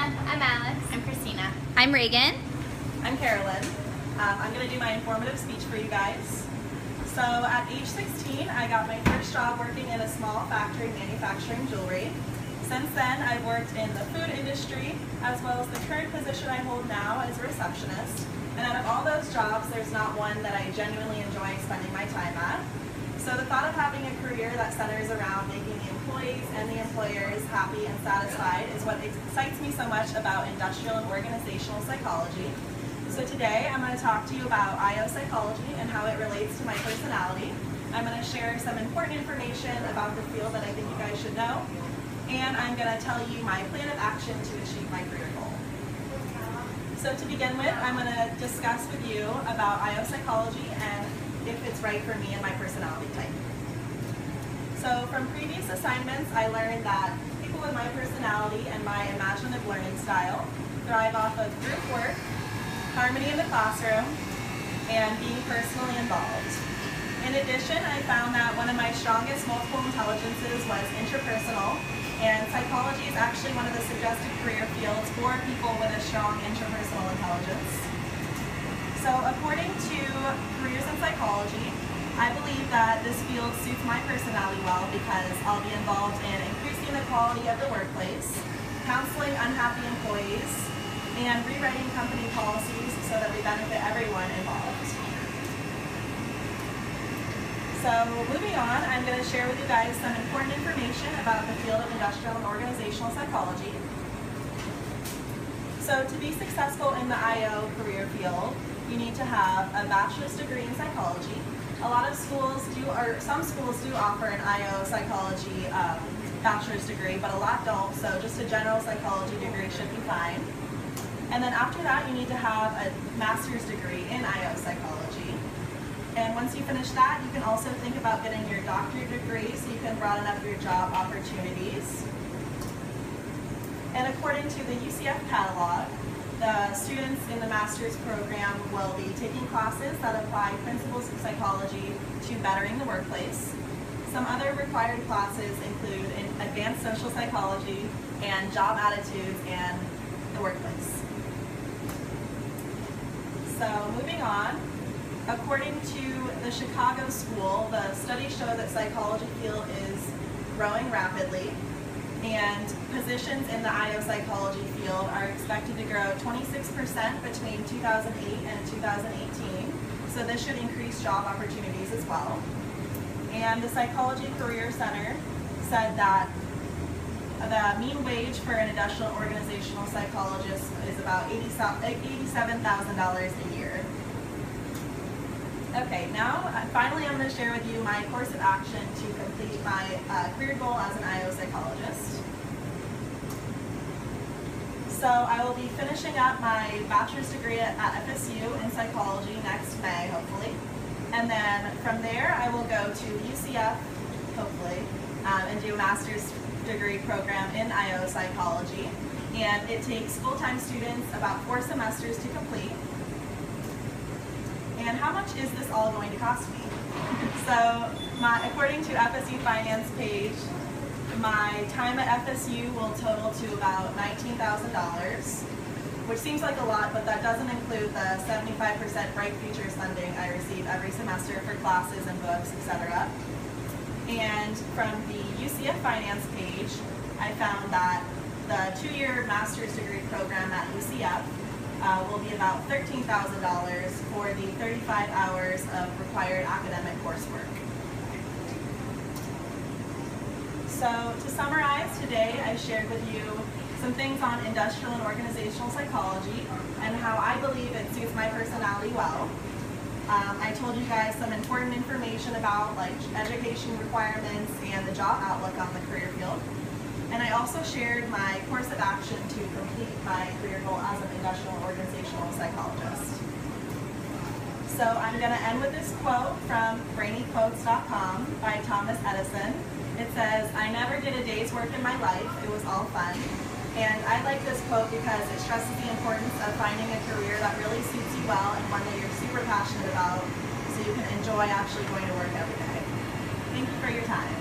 Christina. I'm Alex. I'm Christina. I'm Reagan. I'm Carolyn. I'm going to do my informative speech for you guys. So at age 16, I got my first job working in a small factory manufacturing jewelry. Since then, I've worked in the food industry, as well as the current position I hold now as a receptionist. And out of all those jobs, there's not one that I genuinely enjoy spending my time at. So the thought of having a career that centers around making the employees and the employers happy and satisfied is what excites me so much about industrial and organizational psychology. So today I'm going to talk to you about IO psychology and how it relates to my personality. I'm going to share some important information about the field that I think you guys should know. And I'm going to tell you my plan of action to achieve my career goal. So to begin with, I'm going to discuss with you about IO psychology and if it's right for me and my personality type. So from previous assignments, I learned that people with my personality and my imaginative learning style thrive off of group work, harmony in the classroom, and being personally involved. In addition, I found that one of my strongest multiple intelligences was interpersonal, and psychology is actually one of the suggested career fields for people with a strong interpersonal intelligence. So according to Careers in Psychology, I believe that this field suits my personality well because I'll be involved in increasing the quality of the workplace, counseling unhappy employees, and rewriting company policies so that we benefit everyone involved. So moving on, I'm going to share with you guys some important information about the field of industrial and organizational psychology. So to be successful in the IO career field, you need to have a bachelor's degree in psychology. A lot of schools do, or some schools do offer an IO psychology bachelor's degree, but a lot don't, so just a general psychology degree should be fine. And then after that, you need to have a master's degree in IO psychology. And once you finish that, you can also think about getting your doctorate degree so you can broaden up your job opportunities. And according to the UCF catalog, the students in the master's program will be taking classes that apply principles of psychology to bettering the workplace. Some other required classes include advanced social psychology and job attitudes and the workplace. So moving on, according to the Chicago School, the studies show that psychology field is growing rapidly, and positions in the IO psychology field are expected to grow 26% between 2008 and 2018, so this should increase job opportunities as well. And the Psychology Career Center said that the mean wage for an industrial organizational psychologist is about $87,000 a year. Okay, now finally I'm going to share with you my course of action to complete my career goal as an IO psychologist. So I will be finishing up my bachelor's degree at FSU in psychology next May, hopefully. And then from there I will go to UCF, hopefully, and do a master's degree program in IO psychology. And it takes full-time students about 4 semesters to complete. And how much is this all going to cost me? So according to FSU Finance page, my time at FSU will total to about $19,000, which seems like a lot, but that doesn't include the 75% Bright Futures funding I receive every semester for classes and books, etc. And from the UCF Finance page, I found that the 2-year master's degree program at UCF will be about $13,000 for the 35 hours of required academic coursework. So to summarize, today I shared with you some things on industrial and organizational psychology and how I believe it suits my personality well. I told you guys some important information about like education requirements and the job outlook on the career field. And I also shared my course of action to complete my career goal as an industrial organizational psychologist. So I'm going to end with this quote from brainyquotes.com by Thomas Edison. It says, "I never did a day's work in my life, it was all fun." And I like this quote because it stresses the importance of finding a career that really suits you well and one that you're super passionate about so you can enjoy actually going to work every day. Thank you for your time.